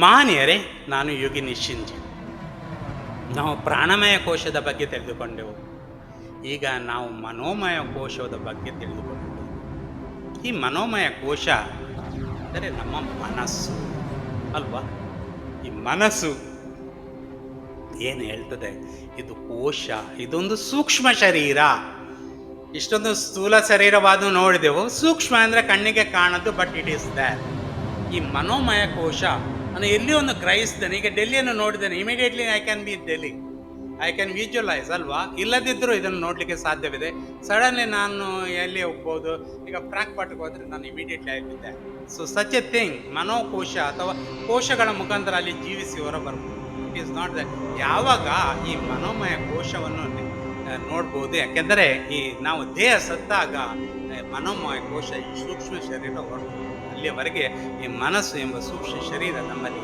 ಮಹನೀಯರೇ, ನಾನು ಯೋಗಿ ನಿಶ್ಚಿಂಜಿ. ನಾವು ಪ್ರಾಣಮಯ ಕೋಶದ ಬಗ್ಗೆ ತಿಳಿದುಕೊಂಡೆವು. ಈಗ ನಾವು ಮನೋಮಯ ಕೋಶದ ಬಗ್ಗೆ ತಿಳಿದುಕೊಂಡೆವು. ಈ ಮನೋಮಯ ಕೋಶ ಅಂದರೆ ನಮ್ಮ ಮನಸ್ಸು ಅಲ್ವಾ? ಈ ಮನಸ್ಸು ಏನು ಹೇಳ್ತದೆ? ಇದು ಕೋಶ, ಇದೊಂದು ಸೂಕ್ಷ್ಮ ಶರೀರ. ಇಷ್ಟೊಂದು ಸ್ಥೂಲ ಶರೀರವಾದ ನೋಡಿದೆವು. ಸೂಕ್ಷ್ಮ ಅಂದರೆ ಕಣ್ಣಿಗೆ ಕಾಣದ್ದು, ಬಟ್ ಇಟ್ ಈಸ್ ದ್ಯಾಟ್. ಈ ಮನೋಮಯ ಕೋಶ ನಾನು ಎಲ್ಲಿ ಒಂದು ಗ್ರಹಿಸ್ತೇನೆ. ಈಗ ಡೆಲ್ಲಿಯನ್ನು ನೋಡಿದ್ದೇನೆ, immediately I can be Delhi, I can visualise ಅಲ್ವಾ? ಇಲ್ಲದಿದ್ದರೂ ಇದನ್ನು ನೋಡಲಿಕ್ಕೆ ಸಾಧ್ಯವಿದೆ. ಸಡನ್ಲಿ ನಾನು ಎಲ್ಲಿ ಹೋಗ್ಬೋದು. ಈಗ ಫ್ರಾಂಕ್ಫರ್ಟ್ಗೆ ಹೋದರೆ ನಾನು ಇಮಿಡಿಯೇಟ್ಲಿ ಆಗಿದ್ದೆ. ಸೊ ಸಚ್ ಎ ಥಿಂಗ್, ಮನೋಕೋಶ ಅಥವಾ ಕೋಶಗಳ ಮುಖಾಂತರ ಅಲ್ಲಿ ಜೀವಿಸಿ ಹೊರ ಬರ್ಬೋದು. It is not that. ಯಾವಾಗ ಈ ಮನೋಮಯ ಕೋಶವನ್ನು ನೋಡ್ಬೋದು, ಯಾಕೆಂದರೆ ಈ ನಾವು ದೇಹ ಸತ್ತಾಗ ಮನೋಮಯ ಕೋಶ ಈ ಸೂಕ್ಷ್ಮ ಶರೀರ ಹೊರಡ್ಬೋದು. ಅಲ್ಲಿಯವರೆಗೆ ಈ ಮನಸ್ಸು ಎಂಬ ಸೂಕ್ಷ್ಮ ಶರೀರ ನಮ್ಮಲ್ಲಿ.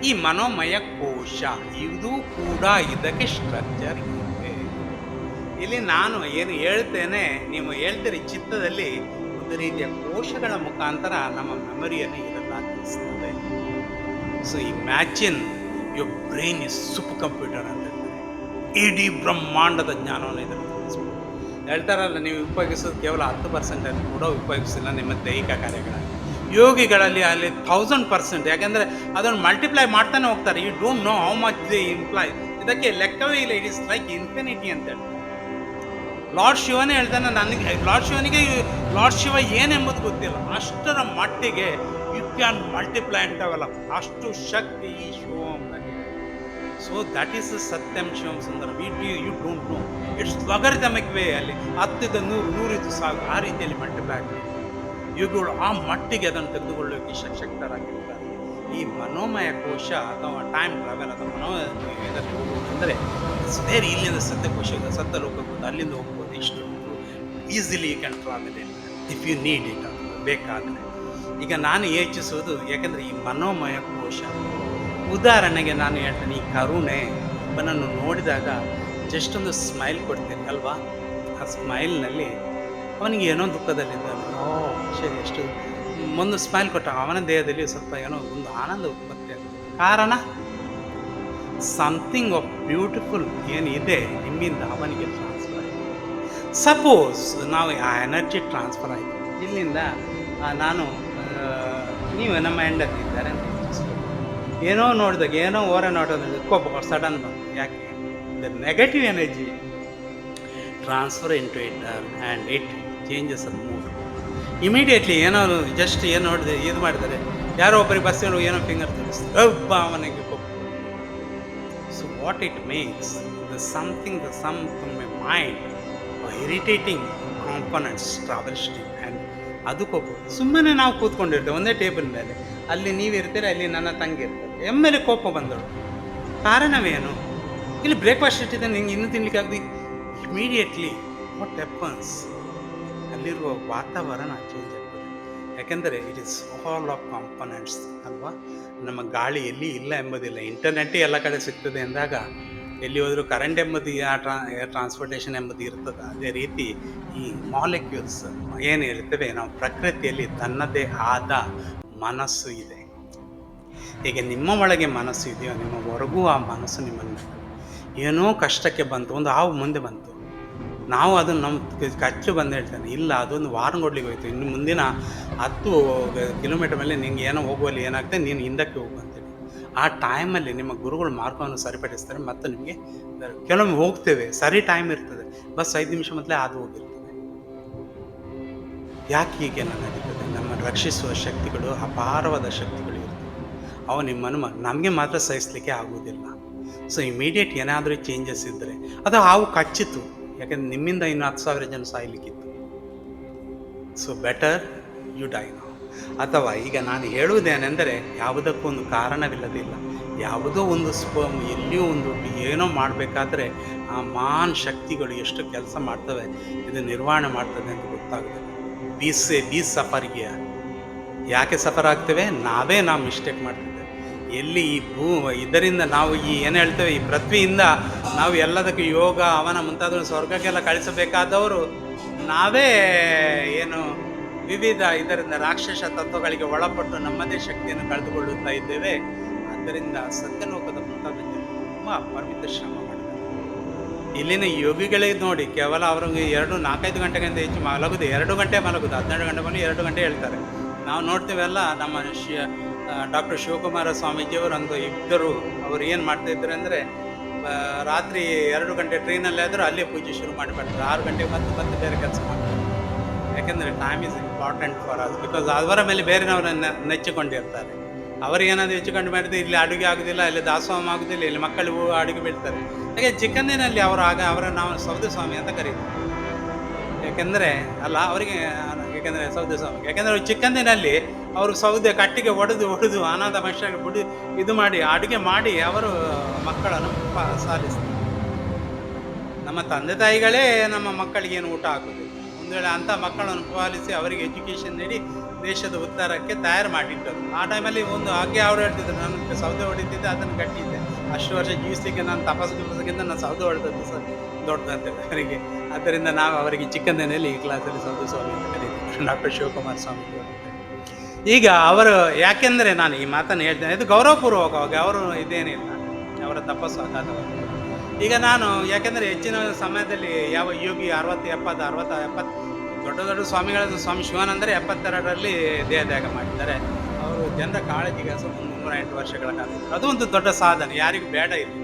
ಈ ಮನೋಮಯ ಕೋಶ ಇದು ಕೂಡ ಇದಕ್ಕೆ ಸ್ಟ್ರಕ್ಚರ್ ಇದೆ. ಇಲ್ಲಿ ನಾನು ಏನು ಹೇಳ್ತೇನೆ, ನೀವು ಹೇಳ್ತೀರಿ ಚಿತ್ತದಲ್ಲಿ ಒಂದು ರೀತಿಯ ಕೋಶಗಳ ಮುಖಾಂತರ ನಮ್ಮ ಮೆಮೊರಿಯನ್ನು ಇರಲಾಗಿಸ್ತದೆ. So imagine your brain is super computer ಅಂತ ಹೇಳ್ತಾರೆ. ಇಡೀ ಬ್ರಹ್ಮಾಂಡದ ಜ್ಞಾನವನ್ನು ಇದನ್ನು ಹೇಳ್ತಾರಲ್ಲ, ನೀವು ಉಪಯೋಗಿಸೋದು ಕೇವಲ 10% ಕೂಡ ಉಪಯೋಗಿಸಿಲ್ಲ ನಿಮ್ಮ ದೈಹಿಕ ಕಾರ್ಯಗಳಲ್ಲಿ. ಯೋಗಿಗಳಲ್ಲಿ ಅಲ್ಲಿ 1000%, ಯಾಕೆಂದರೆ ಅದನ್ನು ಮಲ್ಟಿಪ್ಲೈ ಮಾಡ್ತಾನೆ ಹೋಗ್ತಾರೆ. You don't know how much they imply. ಇದಕ್ಕೆ ಲೆಕ್ಕವೇ ಇಲ್ಲ. ಇಟ್ ಇಸ್ ಲೈಕ್ ಇನ್ಫಿನಿಟಿ ಅಂತ ಹೇಳ್ತಾರೆ. ಲಾರ್ಡ್ ಶಿವನೇ ಹೇಳ್ತಾನೆ, ನನಗೆ ಲಾರ್ಡ್ ಶಿವನಿಗೆ ಲಾರ್ಡ್ ಶಿವ ಏನೆಂಬುದು ಗೊತ್ತಿಲ್ಲ. ಅಷ್ಟರ ಮಟ್ಟಿಗೆ ಯು ಕ್ಯಾನ್ ಮಲ್ಟಿಪ್ಲೈ ಅಂತವಲ್ಲ, ಅಷ್ಟು ಶಕ್ತಿ ಈ ಶಿವನಲ್ಲಿ. ಸೊ ದಟ್ ಈಸ್ ಸತ್ಯಂ ಶಿವಂ ಸುಂದರಂ. You don't know. It's logarithmic way. ಅಲ್ಲಿ 10 100 100 1000 ಆ ರೀತಿಯಲ್ಲಿ ಮಲ್ಟಿಪ್ಲೈ ಆಗ್ತದೆ. ಇವುಗಳು ಆ ಮಟ್ಟಿಗೆ ಅದನ್ನು ತೆಗೆದುಕೊಳ್ಳೋಕೆ ಶಕ್ತರಾಗಿರ್ತಾರೆ. ಈ ಮನೋಮಯ ಕೋಶ ಅಥವಾ ಟೈಮ್ ಟ್ರಾವೆಲ್ ಅಥವಾ ಅಂದರೆ ಬೇರೆ ಇಲ್ಲಿಂದ ಸತ್ಯಕೋಶ ಇದೆ, ಸತ್ಯ ಲೋಕಕ್ಕೆ ಅಲ್ಲಿಂದ ಹೋಗ್ಬೋದು. ಇಷ್ಟು easily you can travel if you need it, ಬೇಕಾದರೆ. ಈಗ ನಾನು ಯೋಚಿಸೋದು, ಯಾಕೆಂದರೆ ಈ ಮನೋಮಯ ಕೋಶ, ಉದಾಹರಣೆಗೆ ನಾನು ಹೇಳ್ತೇನೆ, ಈ ಕರುಣೆ ಒಬ್ಬನನ್ನು ನೋಡಿದಾಗ ಜಸ್ಟ್ ಒಂದು ಸ್ಮೈಲ್ ಕೊಡ್ತೇನೆ ಅಲ್ವಾ? ಆ ಸ್ಮೈಲ್ನಲ್ಲಿ ಅವನಿಗೆ ಏನೋ ದುಃಖದಲ್ಲಿದ್ದಾನೆ, ಸರಿ ಎಷ್ಟು ಒಂದು ಸ್ಮೈಲ್ ಕೊಟ್ಟ ಅವನ ದೇಹದಲ್ಲಿ ಸ್ವಲ್ಪ ಏನೋ ಒಂದು ಆನಂದ ಉತ್ಪತ್ತಿ ಆಗುತ್ತೆ. ಕಾರಣ ಸಮಥಿಂಗ್ ಆಫ್ ಬ್ಯೂಟಿಫುಲ್ ಏನಿದೆ ನಿಮ್ಮಿಂದ ಅವನಿಗೆ ಟ್ರಾನ್ಸ್ಫರ್ ಆಯಿತು. ಸಪೋಸ್ ನಾವು ಆ ಎನರ್ಜಿ ಟ್ರಾನ್ಸ್ಫರ್ ಆಯಿತು ಇಲ್ಲಿಂದ ನಾನು ನೀವು ನಮ್ಮ ಹೆಂಡತಿ ಇದ್ದಾರೆ ಅಂತ ಏನೋ ನೋಡಿದಾಗ ಏನೋ ಓರ ನೋಡೋದು ಕೋಪ ಸಡನ್ ಬಂತು. ಯಾಕೆ? The negative energy transfer into it and it changes a mood. Immediately ಏನೋ ಜಸ್ಟ್ ಏನು ನೋಡಿದೆ ಇದು ಮಾಡಿದರೆ, ಯಾರೋ ಒಬ್ಬರಿಗೆ ಬಸ್ಸಿಗಳು ಏನೋ ಫಿಂಗರ್ ತೋರಿಸ್ತಾರೆ, ಒಬ್ಬ ಅವನಿಗೆ ಕೋಪ. So what it makes the something the some from my mind irritating components travel stream and ಅದು ಕೋಪ. ಸುಮ್ಮನೆ ನಾವು ಕೂತ್ಕೊಂಡಿರ್ತೇವೆ ಒಂದೇ ಟೇಬಲ್ ಮೇಲೆ, ಅಲ್ಲಿ ನೀವಿರ್ತೀರ, ಅಲ್ಲಿ ನನ್ನ ತಂಗಿ ಇರ್ತಾರೆ, ಎಮ್ಮೆಲೆ ಕೋಪ ಬಂದಳು. ಕಾರಣವೇನು? ಇಲ್ಲಿ ಬ್ರೇಕ್ಫಾಸ್ಟ್ ಇಟ್ಟಿದ್ದೆ, ನಿಂಗೆ ಇನ್ನೂ ತಿನ್ಲಿಕ್ಕೆ ಆಗಲಿ. ಇಮಿಡಿಯೇಟ್ಲಿ ವಾಟ್ ಹ್ಯಾಪನ್ಸ್, ಅಲ್ಲಿರುವ ವಾತಾವರಣ ಚೇಂಜ್ ಆಗ್ತದೆ. ಯಾಕೆಂದರೆ it is all of components ಅಲ್ವಾ? ನಮ್ಮ ಗಾಳಿ ಎಲ್ಲಿ ಇಲ್ಲ ಎಂಬುದಿಲ್ಲ, ಇಂಟರ್ನೆಟ್ಟೇ ಎಲ್ಲ ಕಡೆ ಸಿಗ್ತದೆ ಅಂದಾಗ ಎಲ್ಲಿ ಹೋದರೂ ಕರೆಂಟ್ ಎಂಬುದು ಏರ್ ಟ್ರಾನ್ಸ್ಪೋರ್ಟೇಷನ್ ಎಂಬುದು ಇರ್ತದೆ. ಅದೇ ರೀತಿ ಈ ಮಾಲಿಕ್ಯೂಲ್ಸ್ ಏನು ಹೇಳ್ತೇವೆ ನಾವು ಪ್ರಕೃತಿಯಲ್ಲಿ ತನ್ನದೇ ಆದ ಮನಸ್ಸು ಇದೆ. ಈಗ ನಿಮ್ಮ ಒಳಗೆ ಮನಸ್ಸು ಇದೆಯೋ, ನಿಮ್ಮ ಹೊರಗೂ ಆ ಮನಸ್ಸು ನಿಮ್ಮನ್ನು ಏನೋ ಕಷ್ಟಕ್ಕೆ ಬಂತು, ಒಂದು ಹಾವು ಮುಂದೆ ಬಂತು, ನಾವು ಅದನ್ನು ನಮ್ಮ ಕಚ್ಚು ಬಂದು ಹೇಳ್ತೇನೆ, ಇಲ್ಲ ಅದೊಂದು ವಾರಂಗೊಡ್ಲಿಗೆ ಹೋಯ್ತು, ಇನ್ನು ಮುಂದಿನ 10 ಕಿಲೋಮೀಟರ್ ಮೇಲೆ ನಿಂಗೆ ಏನೋ ಹೋಗುವಲ್ಲಿ ಏನಾಗ್ತದೆ, ನೀನು ಹಿಂದಕ್ಕೆ ಹೋಗು ಅಂತೇಳಿ. ಆ ಟೈಮಲ್ಲಿ ನಿಮ್ಮ ಗುರುಗಳು ಮಾರ್ಗವನ್ನು ಸರಿಪಡಿಸ್ತಾರೆ. ಮತ್ತು ನಿಮಗೆ ಕೆಲವೊಮ್ಮೆ ಹೋಗ್ತೇವೆ, ಸರಿ ಟೈಮ್ ಇರ್ತದೆ, ಬಸ್ 5 ನಿಮಿಷ ಮೊದಲೇ ಅದು ಹೋಗಿರ್ತದೆ. ಯಾಕೆ ಹೀಗೆ ನಡೀತದೆ? ನಮ್ಮ ರಕ್ಷಿಸುವ ಶಕ್ತಿಗಳು ಅಪಾರವಾದ ಶಕ್ತಿಗಳು ಇರ್ತವೆ. ಅವು ನಿಮ್ಮನ್ನು ನಮಗೆ ಮಾತ್ರ ಸಹಿಸಲಿಕ್ಕೆ ಆಗುವುದಿಲ್ಲ. ಸೊ ಇಮಿಡಿಯೇಟ್ ಏನಾದರೂ ಚೇಂಜಸ್ ಇದ್ದರೆ, ಅದು ಹಾವು ಕಚ್ಚಿತು, ಯಾಕೆಂದರೆ ನಿಮ್ಮಿಂದ ಇನ್ನು 10,000 ಜನ ಸಾಯಲಿಕ್ಕಿತ್ತು. So better you die now. ಅಥವಾ ಈಗ ನಾನು ಹೇಳುವುದೇನೆಂದರೆ, ಯಾವುದಕ್ಕೂ ಒಂದು ಕಾರಣವಿಲ್ಲದಿಲ್ಲ, ಯಾವುದೋ ಒಂದು ಸ್ಪರ್ಮ್ ಎಲ್ಲಿಯೋ ಒಂದು ಏನೋ ಮಾಡಬೇಕಾದ್ರೆ ಆ ಮಹಾನ್ ಶಕ್ತಿಗಳು ಎಷ್ಟು ಕೆಲಸ ಮಾಡ್ತವೆ, ಇದು ನಿರ್ವಹಣೆ ಮಾಡ್ತದೆ ಅಂತ ಗೊತ್ತಾಗುತ್ತೆ. ಬಿ ಸಫರ್ಗೆ ಯಾಕೆ ಸಫರ್ ಆಗ್ತೇವೆ? ನಾವು ಮಿಸ್ಟೇಕ್ ಮಾಡ್ತೇವೆ. ಎಲ್ಲಿ ಈ ಇದರಿಂದ ನಾವು ಈ ಏನು ಹೇಳ್ತೇವೆ, ಈ ಪೃಥ್ವಿಯಿಂದ ನಾವು ಎಲ್ಲದಕ್ಕೂ ಯೋಗ ಅವನ ಮುಂತಾದ ಸ್ವರ್ಗಕ್ಕೆಲ್ಲ ಕಳಿಸಬೇಕಾದವರು ನಾವೇ ಏನು ವಿವಿಧ ಇದರಿಂದ ರಾಕ್ಷಸ ತತ್ವಗಳಿಗೆ ಒಳಪಟ್ಟು ನಮ್ಮದೇ ಶಕ್ತಿಯನ್ನು ಕಳೆದುಕೊಳ್ಳುತ್ತಾ ಇದ್ದೇವೆ. ಆದ್ದರಿಂದ ಸತ್ಯಲೋಕದ ಮುಂತಾದ ಜನರು ತುಂಬ ಅಪರಿಮಿತ ಶ್ರಮ ಮಾಡಿದ್ದಾರೆ. ಇಲ್ಲಿನ ಯೋಗಿಗಳೇ ನೋಡಿ, ಕೇವಲ ಅವ್ರಿಗೆ 4-5 ಗಂಟೆಗಿಂತ ಹೆಚ್ಚು ಮಲಗುದು, 2 ಗಂಟೆ ಮಲಗುದು, 12 ಗಂಟೆ ಮಲಗಿ 2 ಗಂಟೆ ಹೇಳ್ತಾರೆ. ನಾವು ನೋಡ್ತೀವಲ್ಲ, ನಮ್ಮ ಡಾಕ್ಟರ್ ಶಿವಕುಮಾರ ಸ್ವಾಮೀಜಿಯವರಂದು ಇದ್ದರು. ಅವರು ಏನು ಮಾಡ್ತಾ ಇದ್ರು ಅಂದರೆ, ರಾತ್ರಿ 2 ಗಂಟೆ ಟ್ರೈನಲ್ಲಿ ಆದರೂ ಅಲ್ಲೇ ಪೂಜೆ ಶುರು ಮಾಡಿಬಿಡ್ತಾರೆ. 6 ಗಂಟೆಗೆ ಮತ್ತೆ ಬೇರೆ ಕೆಲಸ ಮಾಡ್ತಾರೆ. ಯಾಕೆಂದರೆ time is important for us, because ಅವರ ಮೇಲೆ ಬೇರೆನವರನ್ನು ನೆಚ್ಚಿಕೊಂಡಿರ್ತಾರೆ. ಅವರಿಗೇನಾದರೂ ಹೆಚ್ಚುಕೊಂಡು ಮಾಡಿದ್ರೆ ಇಲ್ಲಿ ಅಡುಗೆ ಆಗೋದಿಲ್ಲ, ಇಲ್ಲಿ ದಾಸೋಹ ಆಗೋದಿಲ್ಲ, ಇಲ್ಲಿ ಮಕ್ಕಳು ಅಡುಗೆ ಬೀಳ್ತಾರೆ. ಹಾಗೆ ಚಿಕ್ಕಂದಿನಲ್ಲಿ ಅವರ ನಾವು ಸೌದೆ ಸ್ವಾಮಿ ಅಂತ ಕರೀತಾರೆ. ಯಾಕೆಂದರೆ ಅವರಿಗೆ ಯಾಕೆಂದರೆ ಸೌದೆ ಸ್ವಾಮಿ, ಯಾಕೆಂದರೆ ಚಿಕ್ಕಂದಿನಲ್ಲಿ ಅವರು ಸೌದೆ ಕಟ್ಟಿಗೆ ಒಡೆದು ಅನಾಥ ಮನುಷ್ಯರಿಗೆ ಇದು ಮಾಡಿ ಅಡುಗೆ ಮಾಡಿ ಅವರು ಮಕ್ಕಳನ್ನು ಸಾಲಿಸ್ತಾರೆ. ನಮ್ಮ ತಂದೆ ತಾಯಿಗಳೇ ನಮ್ಮ ಮಕ್ಕಳಿಗೇನು ಊಟ ಹಾಕೋದಿಲ್ಲ. ಒಂದು ವೇಳೆ ಅಂಥ ಮಕ್ಕಳನ್ನು ಪಾಲಿಸಿ ಅವರಿಗೆ ಎಜುಕೇಷನ್ ನೀಡಿ ದೇಶದ ಉದ್ಧಾರಕ್ಕೆ ತಯಾರು ಮಾಡಿಟ್ಟರು. ಆ ಟೈಮಲ್ಲಿ ಹಾಗೆ ಅವ್ರು ಹೇಳ್ತಿದ್ರು, ನಾನು ಸೌದೆ ಹೊಡಿತಿದ್ದೆ, ಅದನ್ನು ಕಟ್ಟಿದ್ದೆ, ಅಷ್ಟು ವರ್ಷ ಜೀವಿಸಲಿಕ್ಕೆ ನಾನು ತಪಸ್ಸಿಗಿಂತ ನಾನು ಸೌದೆ ಹೊಡೆದದ್ದು ದೊಡ್ಡದಂತೇಳಿ ಅವರಿಗೆ. ಆದ್ದರಿಂದ ನಾವು ಅವರಿಗೆ ಚಿಕ್ಕಂದಿನಲ್ಲಿ ಈ ಕ್ಲಾಸಲ್ಲಿ ಸೌದೆ ಸ್ವಾಮಿ ಅಂತ ಕರೀತೀವಿ, ಡಾಕ್ಟರ್ ಶಿವಕುಮಾರ ಸ್ವಾಮಿ. ಈಗ ಅವರು, ಯಾಕೆಂದರೆ ನಾನು ಈ ಮಾತನ್ನು ಹೇಳ್ತೇನೆ, ಇದು ಗೌರವಪೂರ್ವಕವಾಗಿ, ಅವರು ಇದೇನಿಲ್ಲ, ಅವರ ತಪಸ್ಸು ಅಗಾಧವಾಗಿ. ಈಗ ನಾನು ಯಾಕೆಂದರೆ ಹೆಚ್ಚಿನ ಸಮಯದಲ್ಲಿ ಯಾವ ಯೋಗಿ 60-70 ದೊಡ್ಡ ಸ್ವಾಮಿಗಳದ್ದು, ಸ್ವಾಮಿ ಶಿವಾನಂದರೆ 72ರಲ್ಲಿ ದೇಹತ್ಯಾಗ ಮಾಡಿದ್ದಾರೆ. ಅವರು ಜನರ ಕಾಳಜಿಗೆ 308 ವರ್ಷಗಳ ಕಾಲ, ಅದು ಒಂದು ದೊಡ್ಡ ಸಾಧನೆ, ಯಾರಿಗೂ ಬೇಡ ಇಲ್ಲ.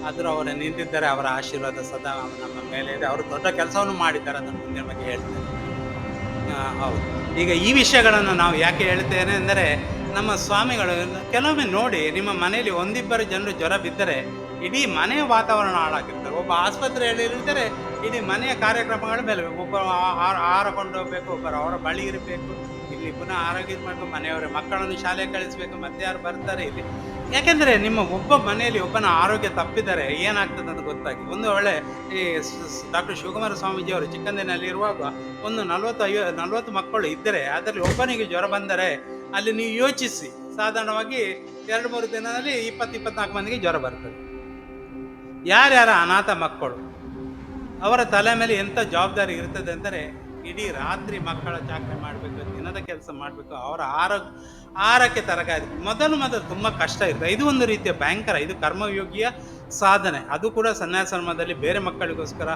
ಆದರೂ ಅವರು ನಿಂತಿದ್ದಾರೆ, ಅವರ ಆಶೀರ್ವಾದ ಸದಾ ನಮ್ಮ ಮೇಲೆ ಇದೆ. ಅವರು ದೊಡ್ಡ ಕೆಲಸವನ್ನು ಮಾಡಿದ್ದಾರೆ, ಅದನ್ನು ಮುಂದಿನ ಬಗ್ಗೆ ಹೇಳ್ತೇನೆ. ಹೌದು. ಈಗ ಈ ವಿಷಯಗಳನ್ನು ನಾವು ಯಾಕೆ ಹೇಳ್ತೇನೆ ಅಂದರೆ, ನಮ್ಮ ಸ್ವಾಮಿಗಳು ಕೆಲವೊಮ್ಮೆ ನೋಡಿ, ನಿಮ್ಮ ಮನೆಯಲ್ಲಿ 1-2 ಜನರು ಜ್ವರ ಬಿದ್ದರೆ ಇಡೀ ಮನೆಯ ವಾತಾವರಣ ಹಾಳಾಗಿರ್ತಾರೆ. ಒಬ್ಬ ಆಸ್ಪತ್ರೆಯಲ್ಲಿ ಇರ್ತಾರೆ, ಇಡೀ ಮನೆಯ ಕಾರ್ಯಕ್ರಮಗಳ ಮೇಲೆ ಒಬ್ಬ ಆಹಾರ ಕೊಂಡೋಗ್ಬೇಕು, ಒಬ್ಬರು ಅವರ ಬಳಿ ಇರಬೇಕು, ಇಲ್ಲಿ ಪುನಃ ಆರೋಗ್ಯ ಮಾಡಬೇಕು, ಮನೆಯವರ ಮಕ್ಕಳನ್ನು ಶಾಲೆಗೆ ಕಳಿಸ್ಬೇಕು, ಮತ್ತೆ ಯಾರು ಬರ್ತಾರೆ ಇಲ್ಲಿ. ಯಾಕೆಂದರೆ ನಿಮ್ಮ ಒಬ್ಬ ಮನೆಯಲ್ಲಿ ಒಬ್ಬನ ಆರೋಗ್ಯ ತಪ್ಪಿದರೆ ಏನಾಗ್ತದೆ ಅಂತ ಗೊತ್ತಾಗಿ. ಒಂದು ವೇಳೆ ಈ ಡಾಕ್ಟರ್ ಶಿವಕುಮಾರ ಸ್ವಾಮೀಜಿಯವರು ಚಿಕ್ಕಂದಿನಲ್ಲಿರುವಾಗ ಒಂದು 40 ಮಕ್ಕಳು ಇದ್ದರೆ, ಅದರಲ್ಲಿ ಒಬ್ಬನಿಗೆ ಜ್ವರ ಬಂದರೆ ಅಲ್ಲಿ ನೀವು ಯೋಚಿಸಿ, ಸಾಧಾರಣವಾಗಿ 2-3 ದಿನದಲ್ಲಿ 20-24 ಮಂದಿಗೆ ಜ್ವರ ಬರ್ತದೆ. ಯಾರ್ಯಾರ ಅನಾಥ ಮಕ್ಕಳು, ಅವರ ತಲೆ ಮೇಲೆ ಎಂಥ ಜವಾಬ್ದಾರಿ ಇರ್ತದೆ ಅಂದರೆ, ಇಡೀ ರಾತ್ರಿ ಮಕ್ಕಳ ಚಾಕರಿ ಮಾಡಬೇಕು, ದಿನದ ಕೆಲಸ ಮಾಡಬೇಕು, ಅವರ ಆಹಾರಕ್ಕೆ ತರಕಾರಿ ಮೊದಲು ತುಂಬ ಕಷ್ಟ ಇರ್ತದೆ. ಇದು ಒಂದು ರೀತಿಯ ಭಯಂಕರ, ಇದು ಕರ್ಮಯೋಗಿಯ ಸಾಧನೆ. ಅದು ಕೂಡ ಸನ್ಯಾಸಾಶ್ರಮದಲ್ಲಿ ಬೇರೆ ಮಕ್ಕಳಿಗೋಸ್ಕರ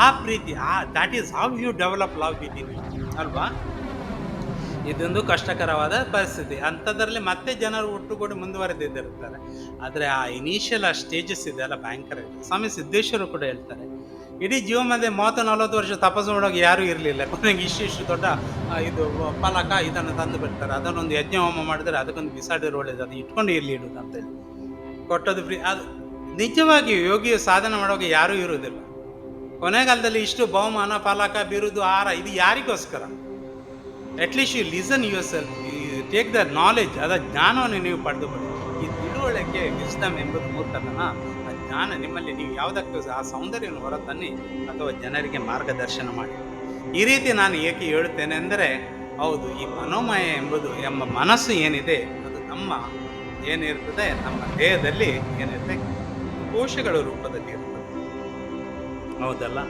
ಆ ಪ್ರೀತಿ, that is how you develop love between you, ಅಲ್ವಾ? ಇದೊಂದು ಕಷ್ಟಕರವಾದ ಪರಿಸ್ಥಿತಿ. ಅಂಥದ್ರಲ್ಲಿ ಮತ್ತೆ ಜನರು ಒಟ್ಟುಗೂಡಿ ಮುಂದುವರೆದಿದ್ದಿರ್ತಾರೆ. ಆದರೆ ಆ ಇನಿಷಿಯಲ್ ಆ ಸ್ಟೇಜಸ್ ಇದೆಲ್ಲ ಭಯಂಕರ ಇದೆ. ಸ್ವಾಮಿ ಸಿದ್ದೇಶ್ವರು ಕೂಡ ಹೇಳ್ತಾರೆ, ಇಡೀ ಜೀವನದಲ್ಲಿ 30-40 ವರ್ಷ ತಪಸ್ಸು ಮಾಡೋಕೆ ಯಾರೂ ಇರಲಿಲ್ಲ, ಕೊನೆಗೆ ಇಷ್ಟು ದೊಡ್ಡ ಇದು ಫಲಕ ಇದನ್ನು ತಂದು ಬಿಡ್ತಾರೆ, ಅದನ್ನೊಂದು ಯಜ್ಞ ಹೋಮ ಮಾಡಿದರೆ ಅದಕ್ಕೊಂದು ಬಿಸಾಡಿದ್ರೆ ಒಳ್ಳೇದು, ಅದು ಇಟ್ಕೊಂಡು ಇರಲಿ ಇಡುದು ಅಂತೇಳಿ ಕೊಟ್ಟದ್ದು ಫ್ರೀ. ಅದು ನಿಜವಾಗಿ ಯೋಗಿ ಸಾಧನೆ ಮಾಡೋಕೆ ಯಾರೂ ಇರುವುದಿಲ್ಲ. ಕೊನೆಗಾಲದಲ್ಲಿ ಇಷ್ಟು ಬಹುಮಾನ, ಫಲಕ, ಬಿರುದು, ಆಹಾರ ಇದು ಯಾರಿಗೋಸ್ಕರ? At least you listen yourself, you take the knowledge, ಅದರ ಜ್ಞಾನವನ್ನು ನೀವು ಪಡೆದುಕೊಳ್ಳಿ. ಈ ತಿಳುವಳಿಕೆ, ವಿಸ್ಡಮ್ ಎಂಬುದು ಮೂರ್ತತನ. ಆ ಜ್ಞಾನ ನಿಮ್ಮಲ್ಲಿ, ನೀವು ಯಾವುದಕ್ಕೂ ಆ ಸೌಂದರ್ಯವನ್ನು ಹೊರತನ್ನಿ ಅಥವಾ ಜನರಿಗೆ ಮಾರ್ಗದರ್ಶನ ಮಾಡಿ. ಈ ರೀತಿ ನಾನು ಏಕೆ ಹೇಳುತ್ತೇನೆ ಅಂದರೆ, ಹೌದು, ಈ ಮನೋಮಯ ಎಂಬ ಮನಸ್ಸು ಏನಿದೆ, ಅದು ನಮ್ಮ ಏನಿರ್ತದೆ, ನಮ್ಮ ದೇಹದಲ್ಲಿ ಏನಿರುತ್ತೆ, ಕೋಶಗಳ ರೂಪದಲ್ಲಿ ಇರ್ತದೆ, ಹೌದಲ್ಲ?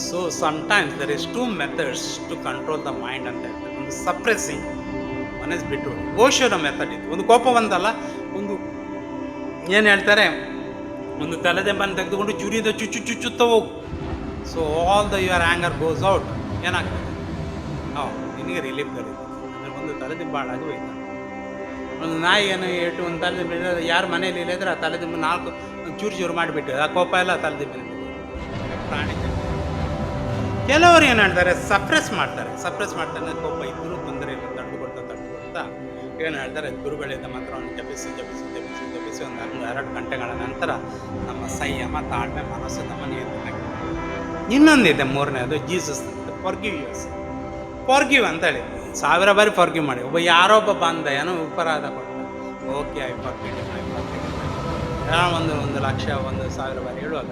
So sometimes there is 2 methods to control the mind ಅಂತ ಹೇಳ್ತಾರೆ. ಒಂದು ಸಪ್ರೆಸಿಂಗ್, ಒನ್ ಇಸ್ ಬಿಟ್ಟು ಓಶೋನ ಮೆಥಡ್ ಇದು. ಒಂದು ಕೋಪ ಬಂದಲ್ಲ, ಒಂದು ಏನು ಹೇಳ್ತಾರೆ, ಒಂದು ತಲೆದೆಂಬನ್ನು ತೆಗೆದುಕೊಂಡು ಚುರಿದ ಚುಚ್ಚುತ್ತ ಹೋಗು. So all the your anger goes out. ಏನಾಗ್ತದೆ? ನಿನಗೆ ರಿಲೀಫ್ ಬರುತ್ತೆ. ಅಂದರೆ ಒಂದು ತಲೆದಿಂಬ ಹಾಳಾಗಿ ಹೋಯ್ತು. ಒಂದು ನಾಯಿಯನ್ನು ಇಟ್ಟು ಒಂದು ತಲೆದಿಂಬ, ಯಾರು ಮನೇಲಿ ಇಲ್ಲದ್ರೆ ಆ ತಲೆದಿಂಬ 4 ಚೂರು ಮಾಡಿಬಿಟ್ಟು ಆ ಕೋಪ ಎಲ್ಲ ತಲೆದಿಂಬಿನ ಪ್ರಾಣಿ. ಕೆಲವರು ಏನು ಹೇಳ್ತಾರೆ, ಸಪ್ರೆಸ್ ಮಾಡ್ತಾರೆ ಅಂದರೆ ಕೋಪ ಇದ್ದರೂ ತೊಂದರೆ ಇಲ್ಲ, ತಡೆದುಕೊಳ್ತಾ ಏನು ಹೇಳ್ತಾರೆ, ಗುರುಗಳಿಂದ ಮಂತ್ರವನ್ನು ಜಪಿಸಿ ಒಂದು 2 ಗಂಟೆಗಳ ನಂತರ ನಮ್ಮ ಸಂಯಮ, ತಾಳ್ಮೆ, ಮನಸ್ಸು ನಮ್ಮ ನಿಯಂತ್ರಣ. ಇನ್ನೊಂದಿದೆ, 3ನೇದು ಜೀಸಸ್ ಅಂತ, ಫಾರ್ಗಿವ್ ಅಂತೇಳಿ 1000 ಬಾರಿ ಫಾರ್ಗಿವ್ ಮಾಡಿ. ಯಾರೋ ಒಬ್ಬ ಬಂದ, ಏನೋ ಅಪರಾಧ ಕೊಟ್ಟ, ಓಕೆ ಐ ಫಾರ್ಗಿವ್, ಒಂದು 1,00,000 1,000 ಬಾರಿ ಹೇಳುವಾಗ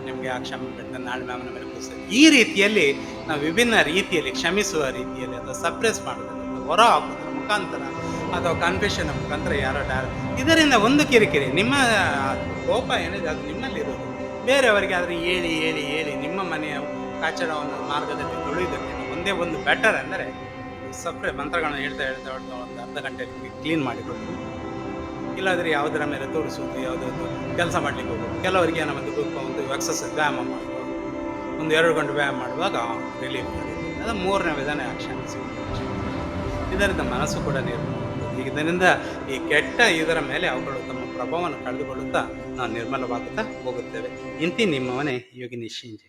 ನಿಮಗೆ ಆ ಕ್ಷಮೆ ಬಿಡ್ತಾನೆ, ನಾಳೆ ಅವನ ಮೇಲೆ ಕೂಸ. ಈ ರೀತಿಯಲ್ಲಿ ನಾವು ವಿಭಿನ್ನ ರೀತಿಯಲ್ಲಿ ಕ್ಷಮಿಸುವ ರೀತಿಯಲ್ಲಿ, ಅಥವಾ ಸಪ್ರೆಸ್ ಮಾಡೋದ್ರಿಂದ, ಹೊರ ಹಾಕೋದ್ರ ಮುಖಾಂತರ, ಅಥವಾ ಕನ್ಫೆಷನ್ ಮುಖಾಂತರ ಯಾರೋ ಇದರಿಂದ ಒಂದು ಕಿರಿಕಿರಿ, ನಿಮ್ಮ ಕೋಪ ಏನಿದೆ ಅದು ನಿಮ್ಮಲ್ಲಿರೋದು. ಬೇರೆಯವರಿಗೆ ಆದರೆ ಹೇಳಿ ನಿಮ್ಮ ಮನೆಯ ಕಚಡವನ್ನು ಮಾರ್ಗದಲ್ಲಿ ತೊಳೆಯುವುದಕ್ಕೆ ಒಂದೇ ಒಂದು ಬೆಟರ್ ಅಂದರೆ ಸಪ್ರೆ ಮಂತ್ರಗಳನ್ನ ಹೇಳ್ತಾ ಹೇಳ್ತಾ ಹೇಳ್ತಾ ಒಂದು ಅರ್ಧ ಗಂಟೆಯಲ್ಲಿ ಕ್ಲೀನ್ ಮಾಡಿಕೊಟ್ಟು, ಇಲ್ಲಾಂದರೆ ಯಾವುದರ ಮೇಲೆ ತೋರಿಸುವುದು, ಯಾವುದೊಂದು ಕೆಲಸ ಮಾಡಲಿಕ್ಕೆ ಹೋಗೋದು. ಕೆಲವರಿಗೆ ನಮ್ಮದು ಒಂದು ಎಕ್ಸಸೈಸ್ ವ್ಯಾಯಾಮ ಮಾಡುವ, ಒಂದು 2 ಗಂಟೆ ವ್ಯಾಯಾಮ ಮಾಡುವಾಗ ರಿಲೀಫ್ ಆಗುತ್ತೆ. ಅದು 3ನೇ ವಿಧಾನ ಆಕ್ಷನ್. ಇದರಿಂದ ಮನಸ್ಸು ಕೂಡ ನಿರ್ಮಲ. ಇದರಿಂದ ಈ ಕೆಟ್ಟ ಇದರ ಮೇಲೆ ಅವುಗಳು ತಮ್ಮ ಪ್ರಭಾವವನ್ನು ಕಳೆದುಕೊಳ್ಳುತ್ತಾ ನಾವು ನಿರ್ಮಲವಾಗುತ್ತಾ ಹೋಗುತ್ತೇವೆ. ಇಂತಿ ನಿಮ್ಮವನೇ ಯೋಗಿ ನಿಶ್ಚಿಂಜಿ.